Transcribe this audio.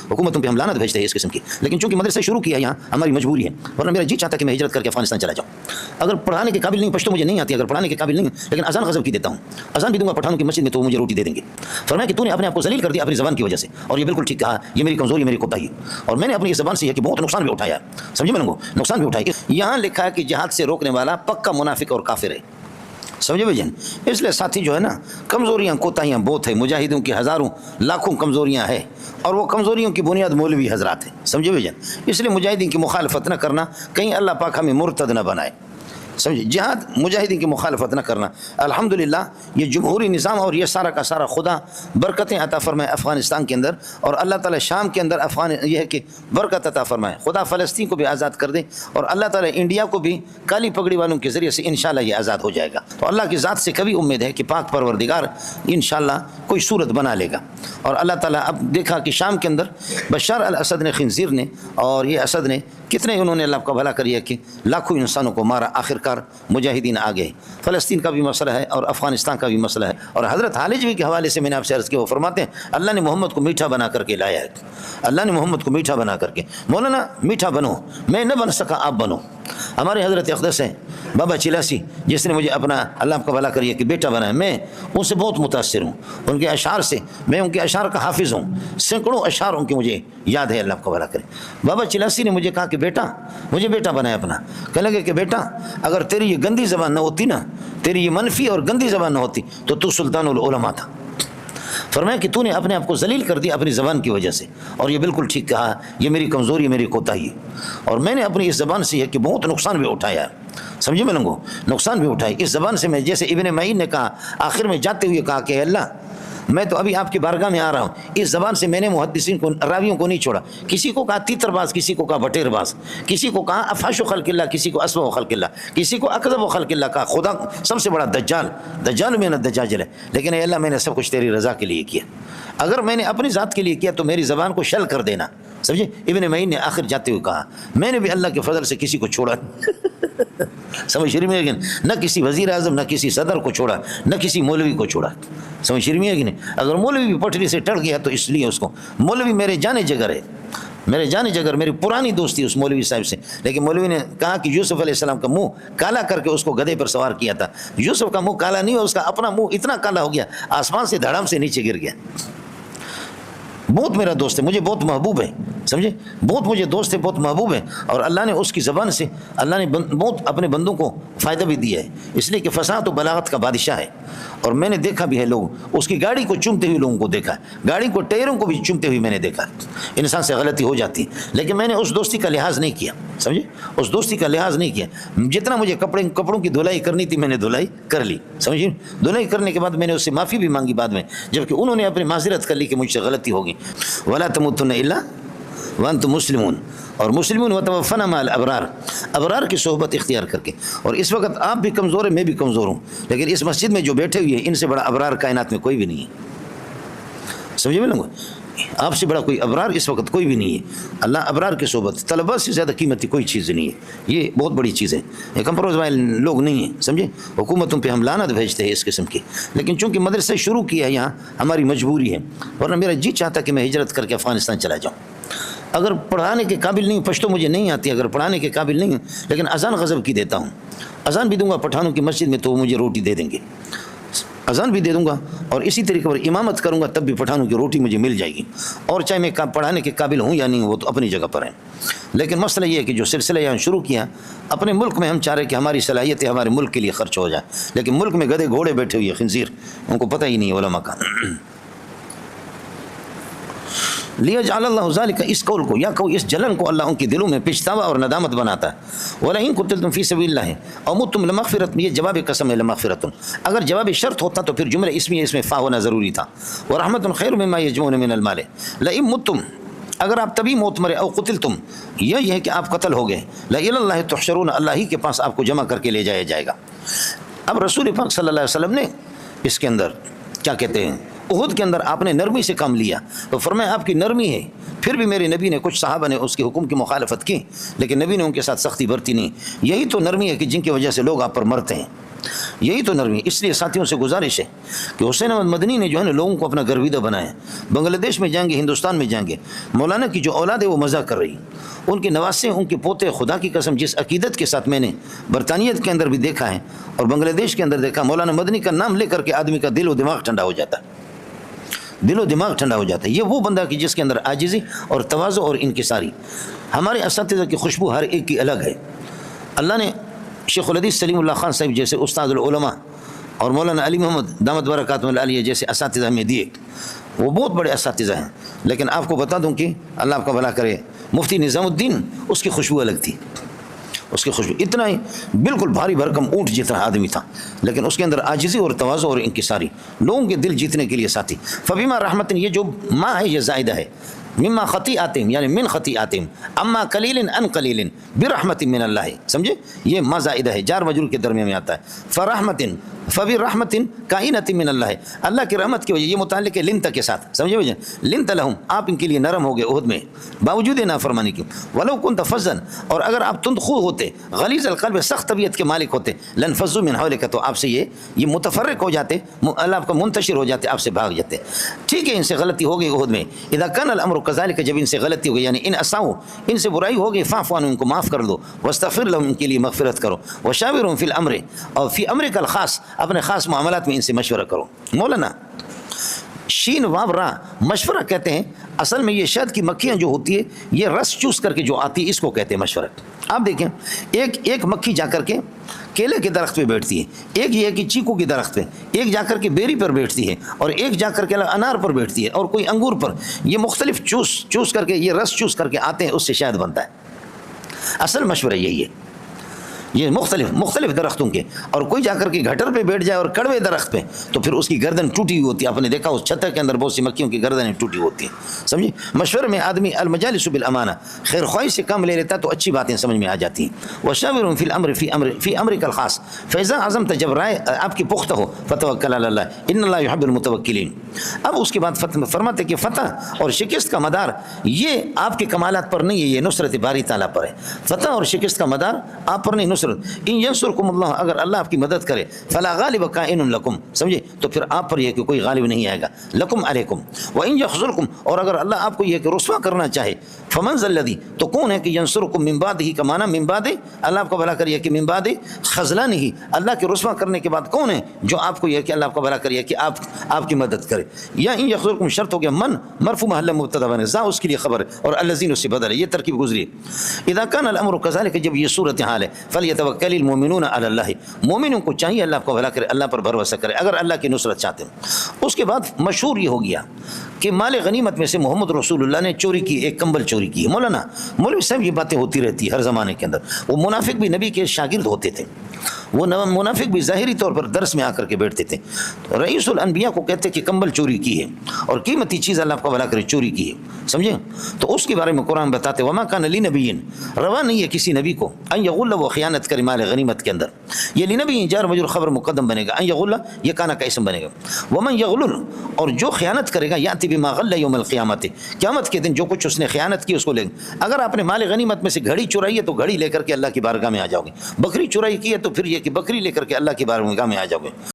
हुकूमतों पे हम लानत भेजते हैं इस किस्म की, लेकिन चूंकि मदरसा शुरू किया यहाँ हमारी मजबूरी है, वरना मेरा जी चाहता कि मैं हिजरत करके अफगानिस्तान चला जाऊँ। अगर पढ़ाने के काबिल नहीं, पश्तो मुझे नहीं आती, अगर पढ़ाने के काबिल नहीं, लेकिन अजान गज़ब की देता हूँ, अजान भी दूंगा पठानों की मस्जिद में तो वो मुझे रोटी दे देंगे। फरमाया कि तूने अपने आप को जलील कर दिया अपनी ज़बान की वजह से, और ये बिल्कुल ठीक कहा, ये मेरी कमज़ोरी, मेरी कोताही, और मैंने अपनी इस ज़बान से कि बहुत नुकसान भी उठाया, समझे मैंने, नुकसान भी उठाया। यहाँ लिखा है कि जिहाद से रोकने वाला पक्का मुनाफिक और काफिर है, समझे भैया। इसलिए साथी जो है ना, कमज़ोरियाँ कोताहियाँ बहुत है, मुजाहिदों की हज़ारों लाखों कमज़ोरियाँ है, और वो कमज़ोरियों की बुनियाद मौलवी हज़रात है, समझे भैया। इसलिए मुजाहिदीन की मुखालफत न करना, कहीं अल्लाह पाक हमें मुर्तद न बनाए, समझे। जिहाद मुजाहिदीन की मुखालफत न करना। अल्हम्दुलिल्लाह ये जमहूरी निज़ाम और ये सारा का सारा खुदा बरकतें अता फरमाए अफ़गानिस्तान के अंदर, और अल्लाह ताला शाम के अंदर ये है कि बरकत अता फरमाए, खुदा फ़लस्तीन को भी आज़ाद कर दे, और अल्लाह ताला इंडिया को भी काली पगड़ी वालों के ज़रिए से इंशाअल्लाह ये आज़ाद हो जाएगा। तो अल्लाह की ज़ात से कभी उम्मीद है कि पाक परवरदिगार इंशाअल्लाह कोई सूरत बना लेगा। और अल्लाह ताला अब देखा कि शाम के अंदर बशार अल असद ने, खिंजीर ने, और ये असद ने कितने उन्होंने अल्लाह का भला करिए कि लाखों इंसानों को मारा, आखिरकार मुजाहिदीन आ गए। फ़लस्तीन का भी मसला है और अफ़गानिस्तान का भी मसला है। और हज़रत हालिजवी के हवाले से मैंने आपसे अर्ज़ किया, वो फरमाते हैं अल्लाह ने मोहम्मद को मीठा बना करके लाया है, अल्लाह ने मोहम्मद को मीठा बना करके। मौलाना मीठा बनो, मैं न बन सका आप बनो। हमारे हज़रत अक़दस हैं बाबा चिलासी, जिसने मुझे अपना अल्लाह का भला करिए कि बेटा बनाया, मैं उनसे बहुत मुतासिर हूँ, उनके अशार से, मैं उनके अशार का हाफिज़ हूँ, सैकड़ों अशार उनके मुझे याद है, अल्लाह का भला करे। बाबा चिलासी ने मुझे कहा कि बेटा, मुझे बेटा बनाया अपना, कहने लगे कि बेटा अगर तेरी ये गंदी ज़बान न होती ना, तेरी ये मनफी और गंदी ज़बान न होती तो तू सुल्तानुल उलमा था। फरमाया कि तूने अपने आप को जलील कर दिया अपनी ज़बान की वजह से, और ये बिल्कुल ठीक कहा, ये मेरी कमज़ोरी, मेरी कोताही, और मैंने अपनी इस ज़बान से है कि बहुत नुकसान भी उठाया है, समझे मैं लोगों, नुकसान भी उठाया इस ज़बान से। मैं जैसे इब्न मईन ने कहा आखिर में जाते हुए कहा कि अल्लाह मैं तो अभी आपकी बारगाह में आ रहा हूँ, इस ज़बान से मैंने मुहद्दिसीन को, रावियों को नहीं छोड़ा। किसी को कहा तीतरबाज, किसी को कहा बटेरबाज, किसी को कहा अफाशु खल्किल्ला, किसी को अस्वा खल्किल्ला, किसी को अकज़ब खल्किल्ला कहा, खुदा सबसे बड़ा दज्जाल, दज्जाल में न दज्जाल है। लेकिन अल्लाह मैंने सब कुछ तेरी रज़ा के लिए किया, अगर मैंने अपनी ज़ात के लिए किया तो मेरी ज़बान को शल कर देना, समझे। इब्न मईन ने आखिर जाते हुए कहा मैंने भी अल्लाह के फजल से किसी को छोड़ा समझ शरीफ में, लेकिन न किसी वज़ीर आज़म, न किसी सदर को छोड़ा, न किसी मौलवी को छोड़ा, समझ शरीफ में, लेकिन अगर मौलवी भी पटरी से टड़ गया तो इसलिए उसको, मौलवी मेरे जाने जगर है, मेरे जाने जगर, मेरी पुरानी दोस्ती उस मौलवी साहब से। लेकिन मौलवी ने कहा कि यूसुफ अलैहिस्सलाम का मुंह काला करके उसको गधे पर सवार किया था। यूसुफ का मुंह काला नहीं हुआ, उसका अपना मुंह इतना काला हो गया आसमान से धड़ाम से नीचे गिर गया। बहुत मेरा दोस्त है, मुझे बहुत महबूब है, समझे, बहुत मुझे दोस्त है, बहुत महबूब है, और अल्लाह ने उसकी ज़बान से अल्लाह ने बहुत अपने बंदों को फ़ायदा भी दिया है, इसलिए कि फसाद व बलागत का बादशाह है। और मैंने देखा भी है लोग उसकी गाड़ी को चूमते हुए लोगों को देखा, गाड़ी को टायरों को भी चूमते हुए मैंने देखा। इंसान से गलती हो जाती है, लेकिन मैंने उस दोस्ती का लिहाज नहीं किया, समझे, उस दोस्ती का लिहाज नहीं किया। जितना मुझे कपड़ों की धुलाई करनी थी मैंने धुलाई कर ली, समझिए। धुलाई करने के बाद मैंने उससे माफ़ी भी मांगी बाद में, जबकि उन्होंने अपनी माज़रत कर ली कि मुझसे गलती होगी। वला तमुतुन्ना इल्ला व अंतुम मुस्लिमून, और मुस्लिमून व तवफ़्फ़ना मअल अबरार, अबरार की सोहबत इख्तियार करके। और इस वक्त आप भी कमज़ोर हैं, मैं भी कमज़ोर हूँ, लेकिन इस मस्जिद में जो बैठे हुए हैं इनसे बड़ा अबरार कायनात में कोई भी नहीं है, समझे मैं लोग, आपसे बड़ा कोई अबरार इस वक्त कोई भी नहीं है। अल्लाह अबरार की सोहबत, तलबा से ज़्यादा कीमती कोई चीज़ नहीं है, ये बहुत बड़ी चीज़ है। ये कंप्रोमाइज़ वाले लोग नहीं हैं, समझे। हुकूमतों पे हम लानत भेजते हैं इस किस्म की, लेकिन चूँकि मदरसा शुरू किया है यहाँ हमारी मजबूरी है, वरना मेरा जी चाहता कि मैं हिजरत करके अफ़गानिस्तान चला जाऊँ। अगर पढ़ाने के काबिल नहीं, पश्तो मुझे नहीं आती, अगर पढ़ाने के काबिल नहीं, लेकिन अजान गज़ब की देता हूँ, अजान भी दूंगा पठानों की मस्जिद में तो वो मुझे रोटी दे देंगे, अजान भी दे दूंगा, और इसी तरीके पर इमामत करूंगा तब भी पठानों की रोटी मुझे मिल जाएगी। और चाहे मैं पढ़ाने के काबिल हूँ या नहीं, वो तो अपनी जगह पर है। लेकिन मसला ये है कि जो सिलसिला यहाँ शुरू किया अपने मुल्क में, हम चाह रहे कि हमारी सलाहियतें हमारे मुल्क के लिए खर्च हो जाए, लेकिन मुल्क में गधे घोड़े बैठे हुए खिंजीर, उनको पता ही नहीं है उलमा का। लिया अल्लाह ज़ालिका, इस कौल को या कहो इस जलन को अल्लाह उनके दिलों में पछतावा और नदामत बनाता है। वला इन कुतिलतुम फी सबिलिल्लाह और मुतुम लमग़फ़िरत, ये जवाब कसम है लमग़फ़िरतुन, अगर जवाब शर्त होता तो फिर जुमला इसमें फ़ा होना ज़रूरी था। व रहमतुन खैरुम मिम्मा यजमऊन मिनल माल, लइन मुतुम, अगर आप तभी मौत मरे, औ कुतिलतुम, यही है कि आप कत्ल हो गए, ला इलल्लाहि तुहशरून, अल्लाह ही के पास आपको जमा करके ले जाया जाएगा। अब रसूल पाक सल्लल्लाहु अलैहि वसल्लम ने इसके अंदर क्या कहते हैं احد کے اندر آپ نے نرمی سے کام لیا تو فرمایا آپ کی نرمی ہے، پھر بھی میرے نبی نے کچھ صحابہ نے اس کے حکم کی مخالفت کی لیکن نبی نے ان کے ساتھ سختی برتی نہیں۔ یہی تو نرمی ہے کہ جن کی وجہ سے لوگ آپ پر مرتے ہیں، یہی تو نرمی۔ اس لیے ساتھیوں سے گزارش ہے کہ حسین احمد مدنی نے جو ہے نا لوگوں کو اپنا گرویدہ بنایا، بنگلہ دیش میں جائیں گے، ہندوستان میں جائیں گے، مولانا کی جو اولاد ہے وہ مزہ کر رہی، ان کے نواسے، ان کے پوتے، خدا کی قسم جس عقیدت کے ساتھ میں نے برطانیت کے اندر بھی دیکھا ہے اور بنگلہ دیش کے اندر دیکھا، مولانا مدنی کا نام لے کر کے آدمی کا دل و دماغ ٹھنڈا ہو جاتا ہے، دل و دماغ ٹھنڈا ہو جاتا ہے۔ یہ وہ بندہ کہ جس کے اندر عاجزی اور تواضع اور انکساری۔ ہمارے اساتذہ کی خوشبو ہر ایک کی الگ ہے۔ اللہ نے شیخ الحدیث سلیم اللہ خان صاحب جیسے استاد العلماء اور مولانا علی محمد دامت برکاتہ العالیہ جیسے اساتذہ ہمیں دیے، وہ بہت بڑے اساتذہ ہیں، لیکن آپ کو بتا دوں کہ اللہ آپ کا بھلا کرے، مفتی نظام الدین، اس کی خوشبو الگ تھی، اس کی خوشبو اتنا ہی بالکل بھاری بھرکم اونٹ جتنا آدمی تھا، لیکن اس کے اندر عاجزی اور تواضع اور انکساری، لوگوں کے دل جیتنے کے لیے ساتھی۔ فبما رحمت، یہ جو ماں ہے یہ زائدہ ہے، مما خطیئاتہم یعنی من خطیئاتہم، اما قلیل ان قلیل برحمت من اللہ، سمجھے؟ یہ ما زائدہ ہے، جار مجرور کے درمیان میں آتا ہے۔ فرحمت فبرحمت کائنۃ من اللہ، اللہ کی رحمت کی وجہ، یہ متعلق ہے لنت کے ساتھ، سمجھے وجہ؟ لنت لہم، آپ ان کے لیے نرم ہو گئے عہد میں باوجود نافرمانی کی۔ ولو کنت فظا، اور اگر آپ تند خو ہوتے، غلیظ القلب، سخت طبیعت کے مالک ہوتے، لنفضوا من حولک، تو آپ سے یہ متفرق ہو جاتے، اللہ آپ کا منتشر ہو جاتے، آپ سے بھاگ جاتے۔ ٹھیک ہے ان سے غلطی ہو گئی عہد میں، اذا کان الامر کذالک، جب ان سے غلطی ہو گئی یعنی ان اساؤ، ان سے برائی ہو گئی، فاعف عنہم، ان کو معاف کر دو، واستغفر لهم، ان کے لیے مغفرت کرو، وشاورهم فی الامر، اور فی امرک الخاص، اپنے خاص معاملات میں ان سے مشورہ کرو۔ مولانا شین واو را، مشورہ کہتے ہیں، اصل میں یہ شہد کی مکھیاں جو ہوتی ہے یہ رس چوس کر کے جو آتی ہے اس کو کہتے ہیں مشورہ۔ آپ دیکھیں ایک مکھی جا کر کے کیلے کے درخت پہ بیٹھتی ہے، ایک یہ ہے کہ چیکو کے درخت پہ، ایک جا کر کے بیری پر بیٹھتی ہے، اور ایک جا کر کے انار پر بیٹھتی ہے، اور کوئی انگور پر، یہ مختلف چوس کر کے، یہ رس چوس کر کے آتے ہیں، اس سے شہد بنتا ہے۔ اصل مشورہ یہی ہے، یہ مختلف درختوں کے، اور کوئی جا کر کے گھٹر پہ بیٹھ جائے اور کڑوے درخت پہ تو پھر اس کی گردن ٹوٹی ہوئی ہوتی ہے۔ آپ نے دیکھا اس چھتر کے اندر بہت سی مکھیوں کی گردنیں ٹوٹی ہوتی ہیں، سمجھے؟ مشورے میں آدمی المجالس بالامانہ، خیر خواہی سے کام لے لیتا تو اچھی باتیں سمجھ میں آ جاتی ہیں۔ وشاورهم فی الامر فی امرک الخاص، فاذا عزمت، جب رائے آپ کی پختہ ہو، فتوکل علی اللہ ان اللہ یحب المتوکلین۔ اب اس کے بعد فرماتے کہ فتح اور شکست کا مدار یہ آپ کے کمالات پر نہیں ہے، یہ نصرت باری تعالیٰ پر ہے۔ فتح اور شکست کا مدار آپ پر نہیں، نصرت۔ ان ینصرکم اللہ، اگر اللہ آپ کی مدد کرے، فلا غالب کائن لکم، سمجھے؟ تو پھر آپ پر یہ کہ کوئی غالب نہیں آئے گا، لکم علیکم۔ وان یخذلکم، اور اگر اللہ آپ کو یہ کہ رسوا کرنا چاہے، فمن ذا الذی، تو کون ہے کہ ینصرکم من بعدہ، کا معنی من بعد، اللہ آپ کا بھلا کریے کہ من بعد خذلانہ، اللہ کے رسوا کرنے کے بعد کون ہے جو آپ کو یہ کہ اللہ آپ کا بھلا کریے کہ آپ کی مدد کرے۔ یا ان یخذلکم شرط ہو گیا، من مرفوع محل مبتدا بنے، ذا اس کے لیے خبر ہے، اور الذین اس سے بدل ہے، یہ ترکیب گزری۔ اذا کان الامر کذالک، جب یہ صورت حال ہے، فلیتوکل المؤمنون علی اللہ، مومنوں کو چاہیے اللہ کو بھلا کرے، اللہ پر بھروسہ کرے اگر اللہ کی نصرت چاہتے ہیں۔ اس کے بعد مشہور یہ ہو گیا کہ مال غنیمت میں سے محمد رسول اللہ نے چوری کی، ایک کمبل چوری کی ہے۔ مولانا مولوی صاحب یہ باتیں ہوتی رہتی ہر زمانے کے اندر، وہ منافق بھی نبی کے شاگرد ہوتے تھے، وہ منافق بھی ظاہری طور پر درس میں آ کر کے بیٹھتے تھے، رئیس الانبیاء کو کہتے کہ کمبل چوری کی ہے اور قیمتی چیز اللہ کو بھلا کرے چوری کی ہے، سمجھے؟ تو اس کے بارے میں قرآن بتاتے وما کان لنبی، روا نہیں ہے کسی نبی کو ان یغل، وہ خیانت کرے مال غنیمت کے اندر، یہ لنبی جار مجرور خبر مقدم بنے گا، ان یغل یہ کانا کا اسم بنے گا، ومن یغل، اور جو خیانت کرے گا، یاتی بما غل یوم القیامت، قیامت کے دن جو کچھ اس نے خیانت کی اس کو لے گا۔ اگر آپ نے مال غنیمت میں سے گھڑی چرائی ہے تو گھڑی لے کر کے اللہ کی بارگاہ میں آ جاؤ گے، بکری چرائی کی ہے تو پھر یہ کہ بکری لے کر کے اللہ کی بارگاہ میں آ جاؤ گے۔